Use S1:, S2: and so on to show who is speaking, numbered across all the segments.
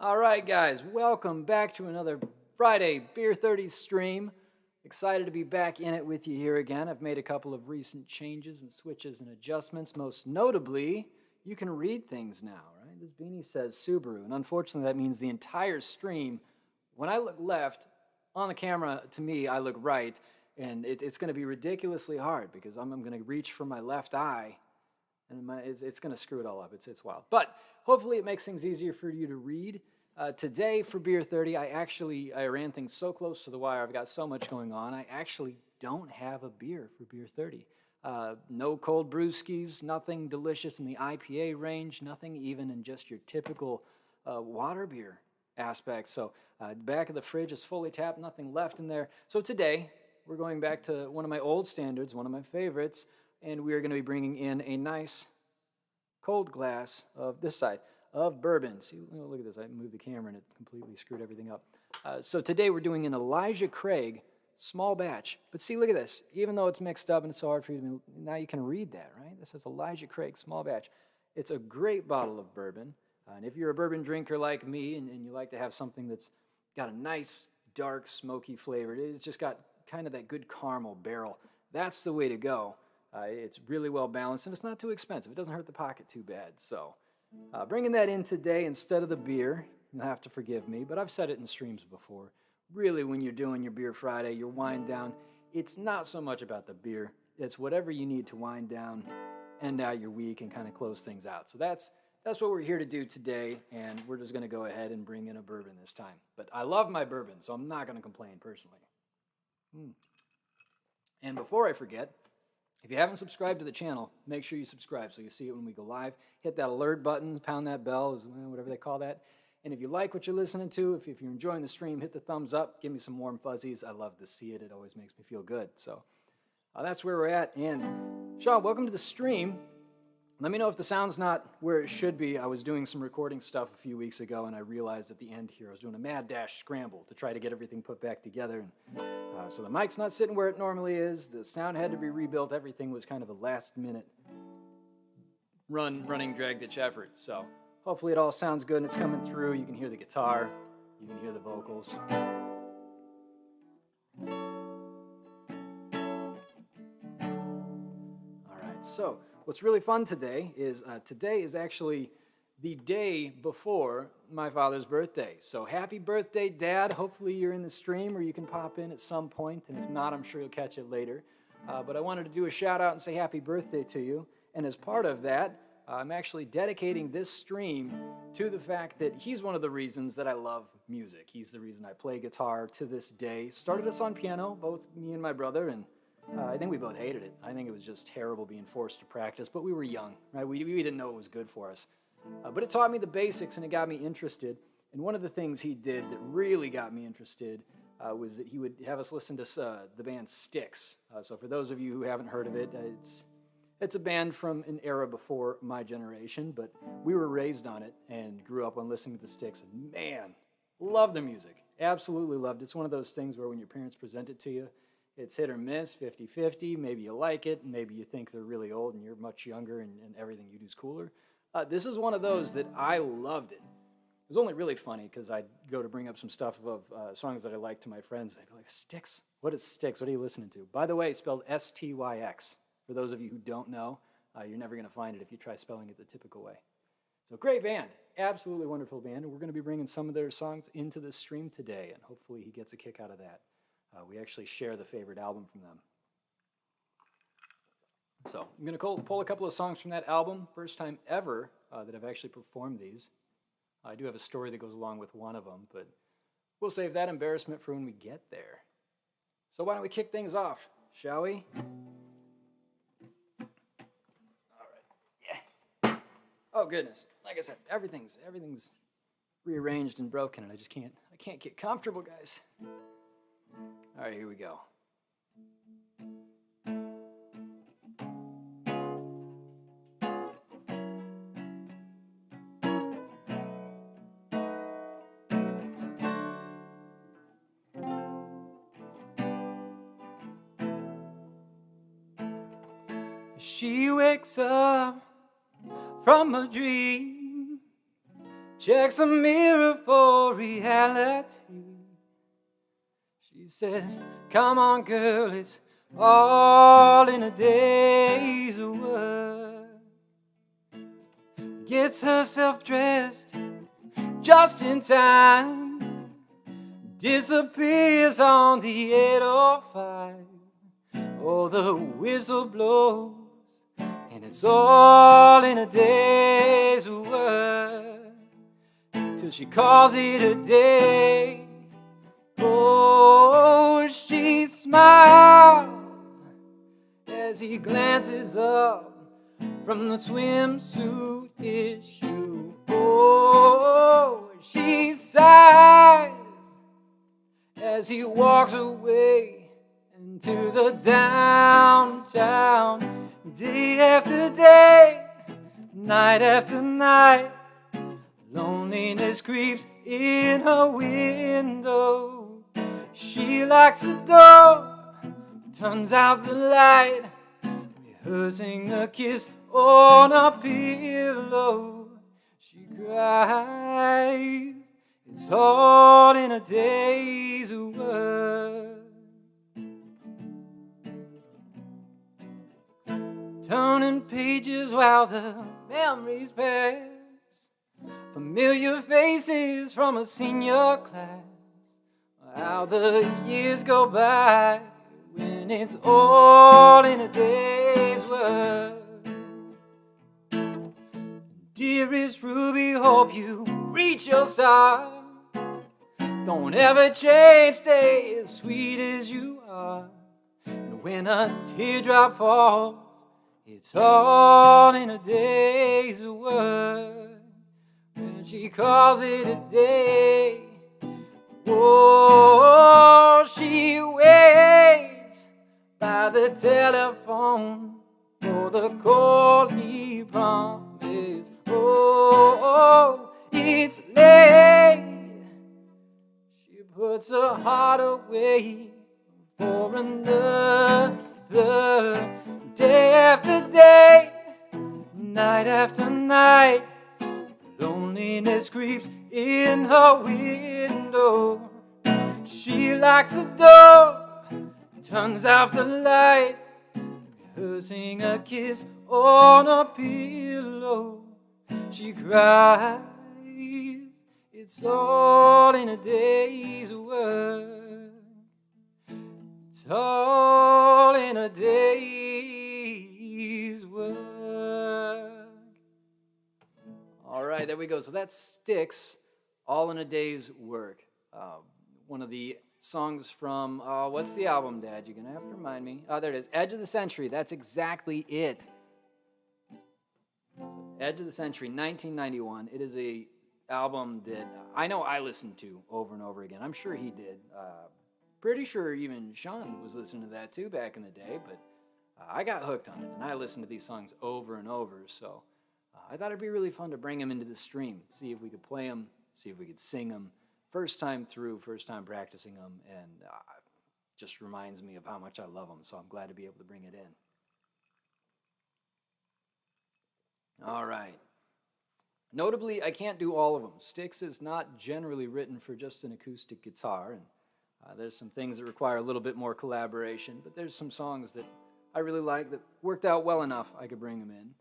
S1: All right, guys, welcome back to another Friday Beer 30 stream. Excited to be back in it with you here again. I've made a couple of recent changes and switches and adjustments. Most notably, you can read things now, right? This beanie says Subaru, and unfortunately, that means the entire stream, when I look left on the camera, to me, I look right, and it's going to be ridiculously hard because I'm going to reach for my left eye and it's going to screw it all up. It's wild. But hopefully it makes things easier for you to read. Today for Beer 30, I ran things so close to the wire. I've got so much going on. I actually don't have a beer for Beer 30. No cold brewskis, nothing delicious in the IPA range, nothing even in just your typical water beer aspect. So the back of the fridge is fully tapped, nothing left in there. So today we're going back to one of my old standards, one of my favorites, and we are going to be bringing in a nice cold glass of this side of bourbon. See, look at this. I moved the camera and it completely screwed everything up. So today we're doing an Elijah Craig small batch. But see, look at this. Even though it's mixed up and it's so hard for you to, now you can read that, right? This is Elijah Craig small batch. It's a great bottle of bourbon. And if you're a bourbon drinker like me and you like to have something that's got a nice, dark, smoky flavor, it's just got kind of that good caramel barrel, that's the way to go. It's really well balanced, and it's not too expensive. It doesn't hurt the pocket too bad. So bringing that in today instead of the beer, you'll have to forgive me, but I've said it in streams before. Really, when you're doing your Beer Friday, your wind down, it's not so much about the beer. It's whatever you need to wind down, end out your week, and kind of close things out. So that's what we're here to do today, and we're just going to go ahead and bring in a bourbon this time. But I love my bourbon, so I'm not going to complain personally. And before I forget, if you haven't subscribed to the channel, make sure you subscribe so you see it when we go live. Hit that alert button, pound that bell, whatever they call that. And if you like what you're listening to, if you're enjoying the stream, hit the thumbs up, give me some warm fuzzies. I love to see it. It always makes me feel good. So that's where we're at. And Sean, welcome to the stream. Let me know if the sound's not where it should be. I was doing some recording stuff a few weeks ago, and I realized at the end here I was doing a mad dash scramble to try to get everything put back together. And so the mic's not sitting where it normally is. The sound had to be rebuilt. Everything was kind of a last-minute running drag-ditch effort. So hopefully it all sounds good and it's coming through. You can hear the guitar. You can hear the vocals. All right, so what's really fun today is actually the day before my father's birthday. So happy birthday, Dad. Hopefully you're in the stream or you can pop in at some point, and if not, I'm sure you'll catch it later. But I wanted to do a shout out and say happy birthday to you. And as part of that, I'm actually dedicating this stream to the fact that he's one of the reasons that I love music. He's the reason I play guitar to this day. Started us on piano, both me and my brother, and I think we both hated it. I think it was just terrible being forced to practice, but we were young, right? We didn't know it was good for us. But it taught me the basics and it got me interested. And one of the things he did that really got me interested was that he would have us listen to the band Styx. So for those of you who haven't heard of it, it's a band from an era before my generation, but we were raised on it and grew up on listening to the Styx. And man, love the music. Absolutely loved it. It's one of those things where when your parents present it to you, it's hit or miss, 50-50. Maybe you like it, maybe you think they're really old and you're much younger and everything you do is cooler. This is one of those that I loved it. It was only really funny because I'd go to bring up some stuff of songs that I liked to my friends. They'd be like, Styx? What is Styx? What are you listening to? By the way, it's spelled S-T-Y-X. For those of you who don't know, you're never going to find it if you try spelling it the typical way. So great band. Absolutely wonderful band. And we're going to be bringing some of their songs into the stream today, and hopefully he gets a kick out of that. We actually share the favorite album from them. So I'm going to pull a couple of songs from that album. First time ever that I've actually performed these. I do have a story that goes along with one of them, but we'll save that embarrassment for when we get there. So why don't we kick things off, shall we? All right. Yeah. Oh goodness. Like I said, everything's rearranged and broken, and I can't get comfortable, guys. All right, here we go. She wakes up from a dream, checks a mirror for reality. She says, come on girl, it's all in a day's work. Gets herself dressed just in time, disappears on the 805. Oh, the whistle blows, and it's all in a day's work, till she calls it a day. Oh, she smiles as he glances up from the swimsuit issue. Oh, she sighs as he walks away into the downtown. Day after day, night after night, loneliness creeps in her window. She locks the door, turns out the light, rehearsing a kiss on a pillow. She cries, it's all in a day's work. Turning pages while the memories pass, familiar faces from a senior class. How the years go by when it's all in a day's work. Dearest Ruby, hope you reach your star. Don't ever change, stay as sweet as you are. And when a teardrop falls, it's all in a day's work. When she calls it a day, oh, she waits by the telephone for the call he promised. Oh, it's late. She puts her heart away for another. Day after day, night after night, loneliness creeps in her window. She locks the door, turns off the light, rehearsing a kiss on a pillow. She cries, it's all in a day's work. It's all in a day's work. All right, there we go. So that Styx, all in a day's work. One of the songs from, what's the album, Dad? You're going to have to remind me. Oh, there it is. Edge of the Century. That's exactly it. So, Edge of the Century, 1991. It is a album that I know I listened to over and over again. I'm sure he did. Pretty sure even Sean was listening to that too back in the day, but I got hooked on it, and I listened to these songs over and over, so I thought it'd be really fun to bring them into the stream, see if we could play them, see if we could sing them. First time through, first time practicing them, and just reminds me of how much I love them, so I'm glad to be able to bring it in. All right. Notably, I can't do all of them. Styx is not generally written for just an acoustic guitar, and there's some things that require a little bit more collaboration, but there's some songs that I really like that worked out well enough I could bring them in.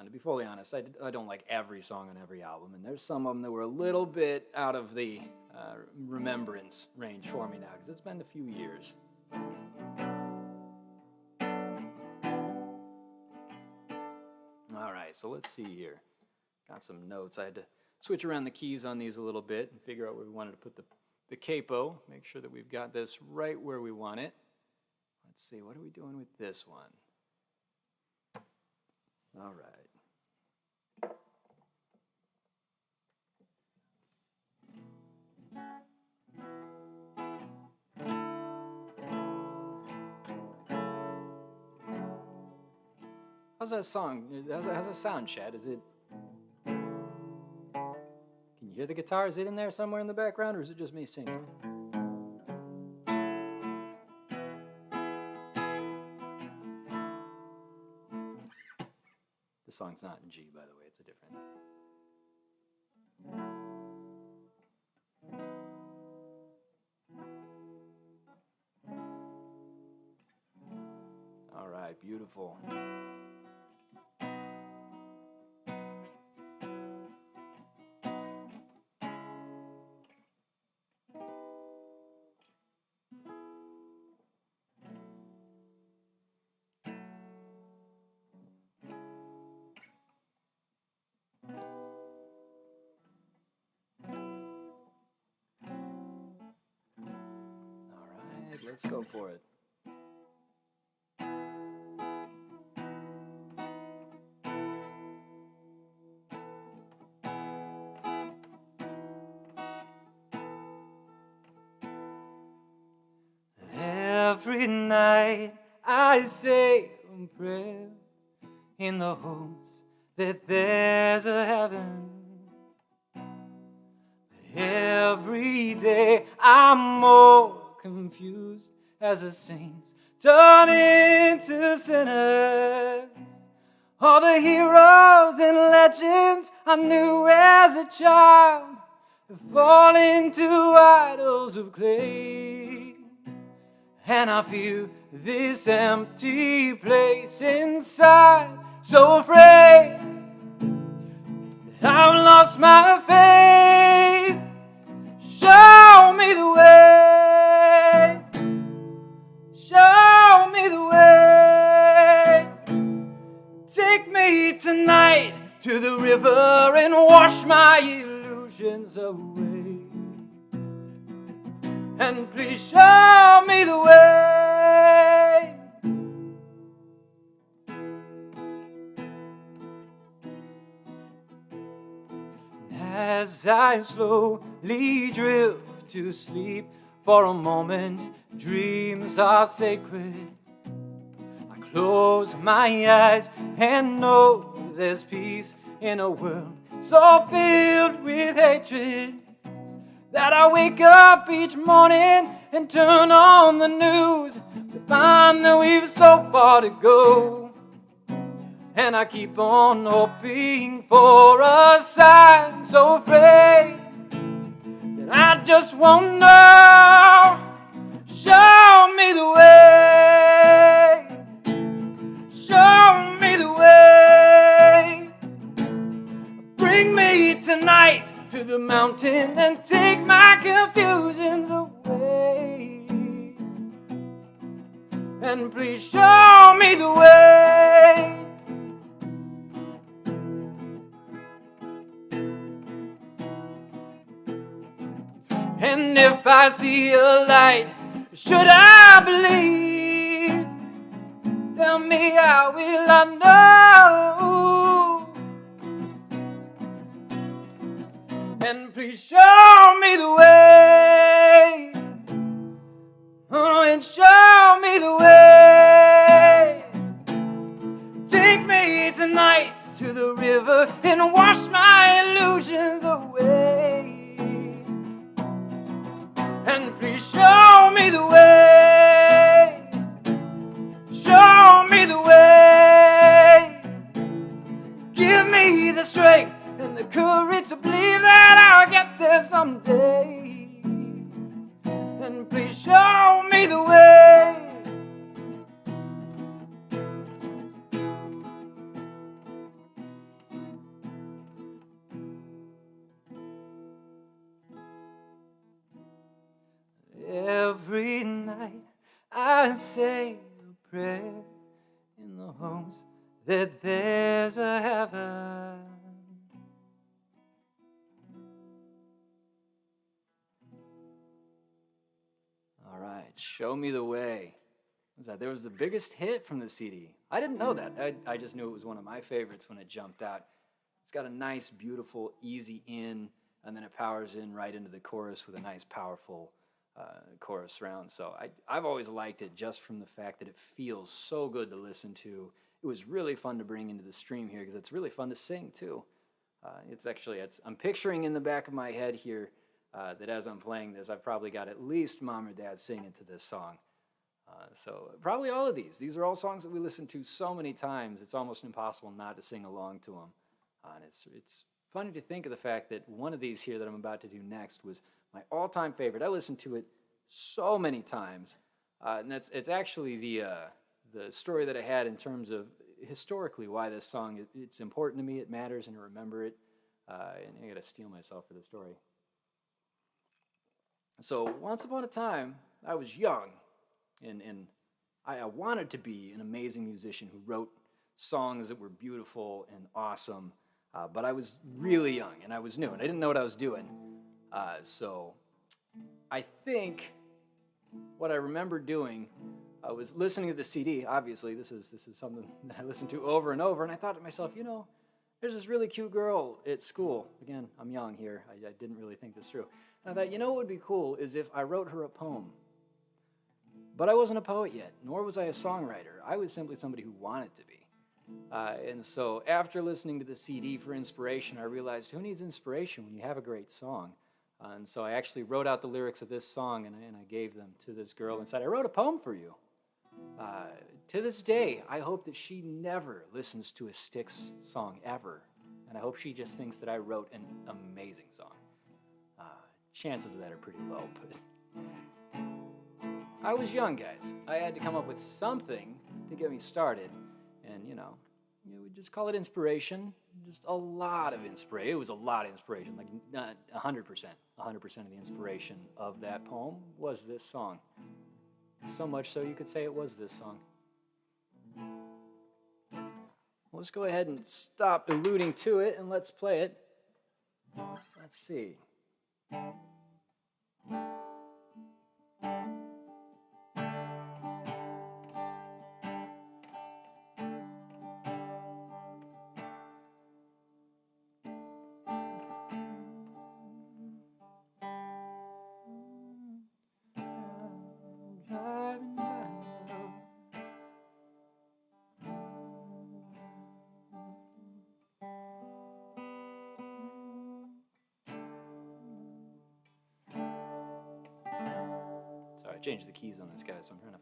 S1: To be fully honest, I don't like every song on every album, and there's some of them that were a little bit out of the remembrance range for me now, because it's been a few years. All right, so let's see here. Got some notes. I had to switch around the keys on these a little bit and figure out where we wanted to put the capo, make sure that we've got this right where we want it. Let's see, what are we doing with this one? All right. How's that song? How's that sound, Chad? Is it... Can you hear the guitar? Is it in there somewhere in the background, or is it just me singing? The song's not in G, by the way. It's a different... quite beautiful. All right, let's go for it. Every night I say a prayer in the hopes that there's a heaven. Every day I'm more confused as the saints turn into sinners. All the heroes and legends I knew as a child have fallen into idols of clay. And I feel this empty place inside, so afraid that I've lost my faith. Show me the way. Show me the way. Take me tonight to the river and wash my illusions away. And please show me the way. As I slowly drift to sleep, for a moment dreams are sacred. I close my eyes and know there's peace in a world so filled with hatred, that I wake up each morning and turn on the news to find that we've so far to go. And I keep on hoping for a sign, so afraid that I just won't know. Show me the way. Show me the way. Bring me tonight to the mountain and take my confusions away. And please show me the way. And if I see a light, should I believe? Tell me, how will I know? And please show me the way. Oh, and show me the way. Take me tonight to the river and wash my illusions away. And please show me the way. Show me the way. Give me the strength and the courage to believe that I'll get there someday. And please show me the way. Every night I say a prayer in the hopes that there's a heaven. All right, Show Me the Way. What was that? There was the biggest hit from the CD. I didn't know that. I just knew it was one of my favorites when it jumped out. It's got a nice, beautiful, easy in, and then it powers in right into the chorus with a nice, powerful chorus round. So I've always liked it just from the fact that it feels so good to listen to. It was really fun to bring into the stream here because it's really fun to sing too. I'm picturing in the back of my head here that as I'm playing this, I've probably got at least mom or dad singing to this song. So probably all of these. These are all songs that we listen to so many times, it's almost impossible not to sing along to them. And it's funny to think of the fact that one of these here that I'm about to do next was my all-time favorite. I listened to it so many times, and it's actually the story that I had in terms of historically why this song, it's important to me, it matters, and I remember it. And I gotta steel myself for the story. So once upon a time, I was young, and I wanted to be an amazing musician who wrote songs that were beautiful and awesome, but I was really young, and I was new, and I didn't know what I was doing. So I think what I remember doing was listening to the CD. Obviously, this is something that I listened to over and over, and I thought to myself, there's this really cute girl at school. Again, I'm young here. I didn't really think this through. And I thought, what would be cool is if I wrote her a poem. But I wasn't a poet yet, nor was I a songwriter. I was simply somebody who wanted to be. And so after listening to the CD for inspiration, I realized who needs inspiration when you have a great song? And so I actually wrote out the lyrics of this song, and I gave them to this girl and said, I wrote a poem for you. To this day, I hope that she never listens to a Styx song ever. And I hope she just thinks that I wrote an amazing song. Chances of that are pretty low, but I was young, guys. I had to come up with something to get me started. And, we just call it inspiration. Just a lot of inspiration. It was a lot of inspiration, like not 100%. 100% of the inspiration of that poem was this song. So much so you could say it was this song. Let's go ahead and stop alluding to it and let's play it. Let's see. I changed the keys on this guy, so I'm trying to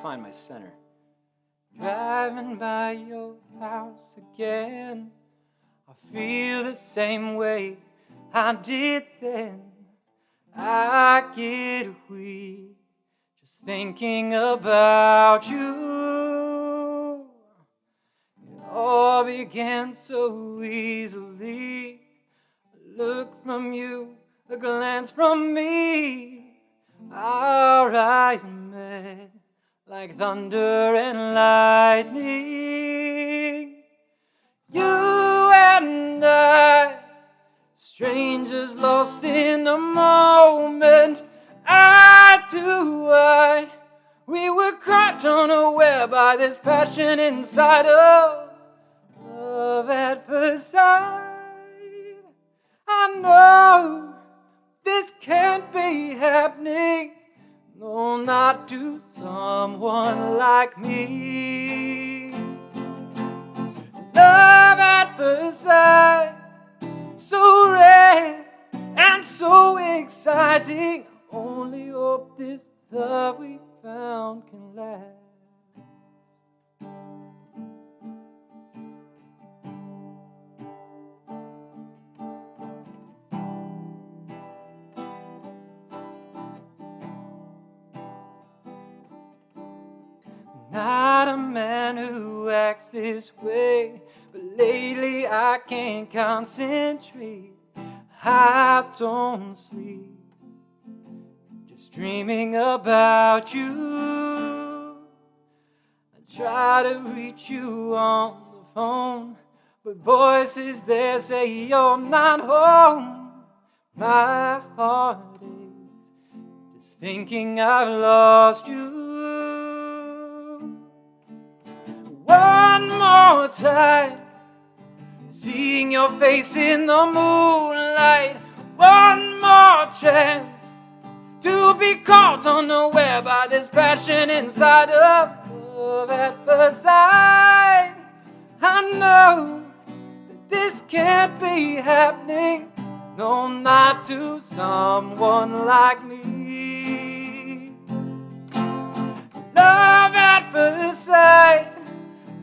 S1: find my center. Driving by your house again, I feel the same way I did then. I get weak just thinking about you. It all began so easily. A look from you, a glance from me. Our eyes met like thunder and lightning. You and I, strangers lost in a moment. Eye to eye, we were caught unaware by this passion inside of love at first sight. I know this can't be happening, no, not to someone like me. Love at first sight, so rare and so exciting. Only hope this love we found can last. Not a man who acts this way, but lately I can't concentrate. I don't sleep, just dreaming about you. I try to reach you on the phone, but voices there say you're not home. My heart aches, just thinking I've lost you. One more time, seeing your face in the moonlight. One more chance to be caught unaware by this passion inside of love at first sight. I know that this can't be happening, no, not to someone like me. Love at first sight,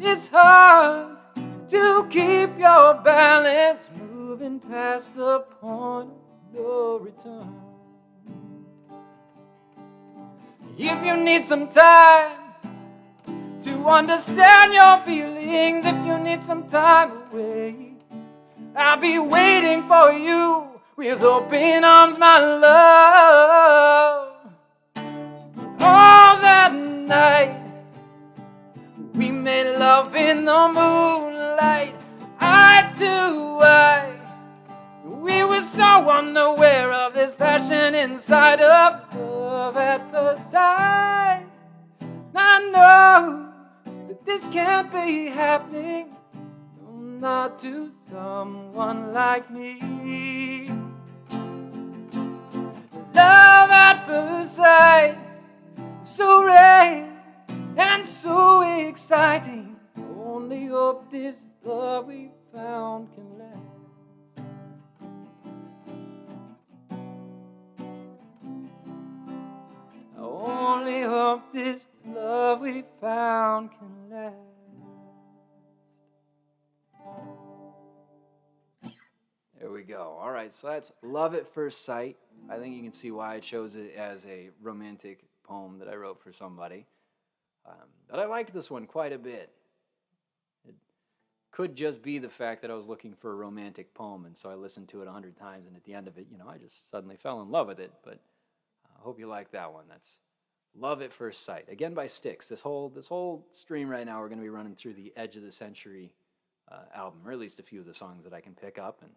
S1: it's hard to keep your balance, moving past the point of no return. If you need some time, to understand your feelings if you need some time away. I'll be waiting for you with open arms, my love. All that night we made love in the moonlight, eye to eye. We were so unaware of this passion inside of love at first sight. I know that this can't be happening, no, not to someone like me. Love at first sight, so rare and so exciting. Only hope this love we found can last. I only hope this love we found can last. There we go. All right, so that's Love at First Sight. I think you can see why I chose it as a romantic poem that I wrote for somebody. But I liked this one quite a bit. It could just be the fact that I was looking for a romantic poem, and so I listened to it 100 times, and at the end of it, I just suddenly fell in love with it. But I hope you like that one. That's Love at First Sight, again by Styx. This whole stream right now, we're going to be running through the Edge of the Century album, or at least a few of the songs that I can pick up, and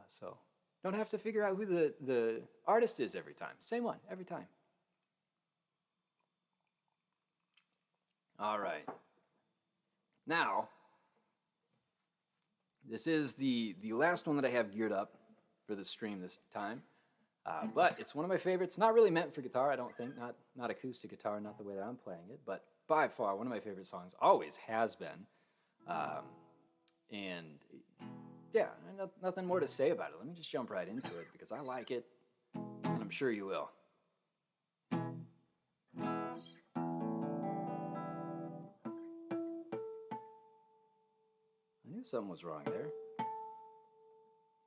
S1: so don't have to figure out who the artist is every time. Same one every time. All right. Now, this is the last one that I have geared up for the stream this time. But it's one of my favorites. Not really meant for guitar, I don't think. Not acoustic guitar, not the way that I'm playing it. But by far, one of my favorite songs. Always has been. And yeah, nothing more to say about it. Let me just jump right into it because I like it. And I'm sure you will. I knew something was wrong there.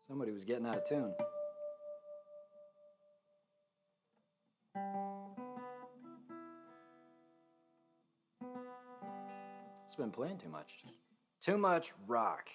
S1: Somebody was getting out of tune. It's been playing too much. Just too much rock.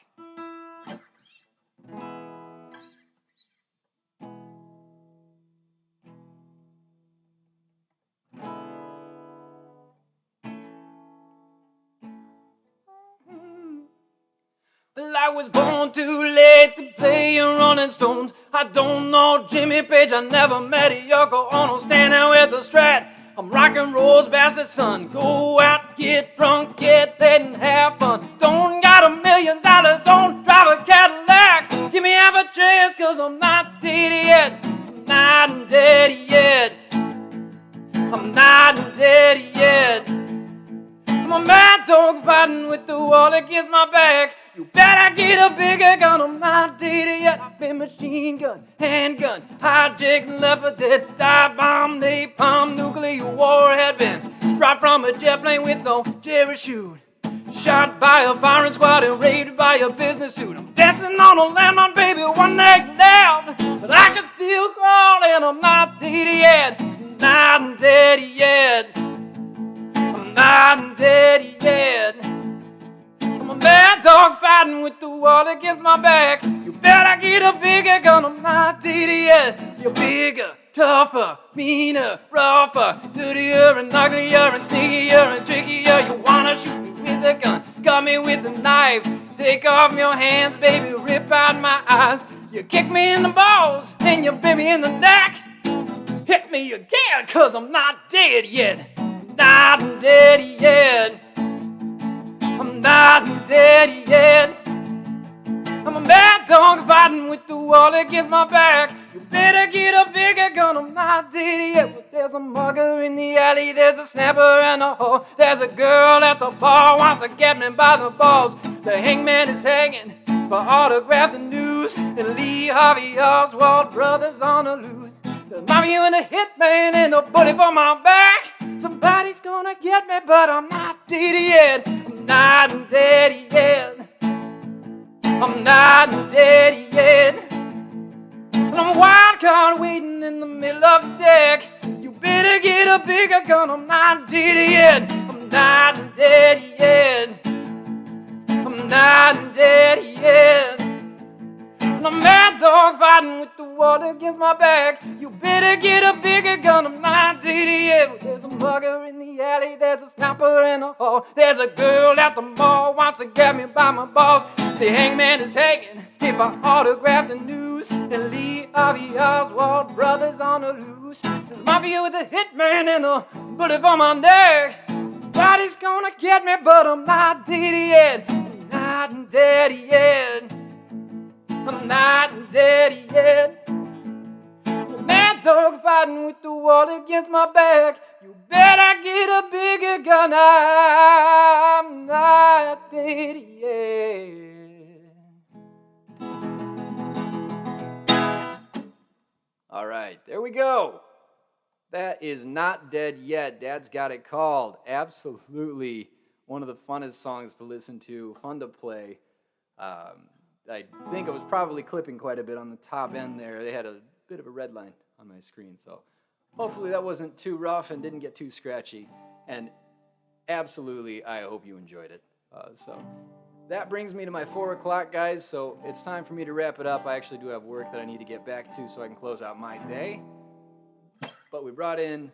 S1: Well, I was born too late to play in Rolling Stones. I don't know Jimmy Page, I never met a Yoko Ono standing with a Strat. I'm rock and roll's bastard son. Go out, get drunk, get laid and have fun. Don't got $1 million, don't drive a Cadillac. Give me half a chance, cause I'm not dead yet. I'm not dead yet. I'm not dead yet. I'm a mad dog fighting with the wall against my back. You better get a bigger gun, I'm not dead yet. I've been machine gun, handgun, hijacked and left for dead. Dive bomb, napalm, nuclear warhead been dropped from a jet plane with no parachute. Shot by a firing squad and raided by a business suit. I'm dancing on a landmine, baby, one leg left. But I can still crawl and I'm not dead yet. I'm not dead yet. I'm not dead yet. I'm a mad dog fighting with the wall against my back. You better get a bigger gun, I'm not dead yet. You're bigger, tougher, meaner, rougher, dirtier and uglier and sneakier and trickier. You wanna shoot me with a gun, cut me with a knife. Take off your hands, baby, rip out my eyes. You kick me in the balls and you bit me in the neck. Hit me again, cause I'm not dead yet. Not dead yet. I'm not dead yet. I'm a mad dog fighting with the wall against my back. You better get a bigger gun, I'm not dead yet. Well, there's a mugger in the alley, there's a snapper in the hall. There's a girl at the bar, wants to get me by the balls. The hangman is hanging for autograph and news. And Lee Harvey Oswald brothers on the loose. The mafia and the hitman and a bullet for my back. Somebody's gonna get me, but I'm not dead yet. I'm not dead yet. I'm not dead yet. And I'm a wild card waiting in the middle of the deck. You better get a bigger gun, I'm not dead yet. I'm not dead yet. I'm not dead yet. I'm a mad dog fighting with the water against my back. You better get a bigger gun. I'm not dead yet. There's a mugger in the alley. There's a sniper in the hall. There's a girl at the mall wants to grab me by my balls. The hangman is hanging if I autograph the news. And Lee Harvey Oswald brothers on the loose. There's mafia with a hitman and a bullet for my neck. Body's gonna get me, but I'm not dead yet. I'm not dead yet. I'm not dead yet. Mad dog fighting with the wall against my back. You better get a bigger gun. I'm not dead yet. All right, there we go. That is Not Dead Yet. Dad's got it called. Absolutely one of the funnest songs to listen to, fun to play. I think I was probably clipping quite a bit on the top end there. They had a bit of a red line on my screen, so hopefully that wasn't too rough and didn't get too scratchy. And absolutely, I hope you enjoyed it. So that brings me to my 4 o'clock, guys, so it's time for me to wrap it up. I actually do have work that I need to get back to so I can close out my day. But we brought in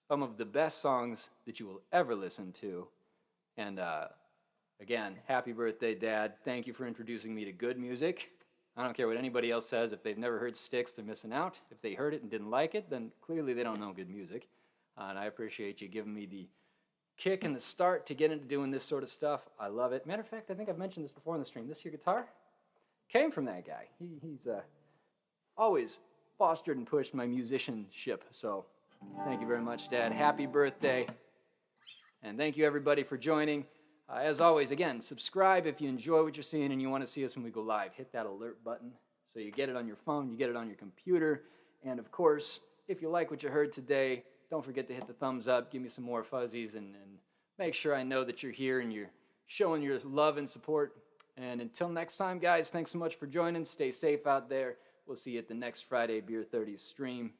S1: some of the best songs that you will ever listen to. And again, happy birthday, Dad. Thank you for introducing me to good music. I don't care what anybody else says. If they've never heard Styx, they're missing out. If they heard it and didn't like it, then clearly they don't know good music. And I appreciate you giving me the kick and the start to get into doing this sort of stuff. I love it. Matter of fact, I think I've mentioned this before on the stream. This here guitar came from that guy. He's always fostered and pushed my musicianship. So thank you very much, Dad. Happy birthday. And thank you, everybody, for joining. As always, again, subscribe if you enjoy what you're seeing and you want to see us when we go live. Hit that alert button so you get it on your phone, you get it on your computer. And, of course, if you like what you heard today, don't forget to hit the thumbs up, give me some more fuzzies, and make sure I know that you're here and you're showing your love and support. And until next time, guys, thanks so much for joining. Stay safe out there. We'll see you at the next Friday Beer 30 stream.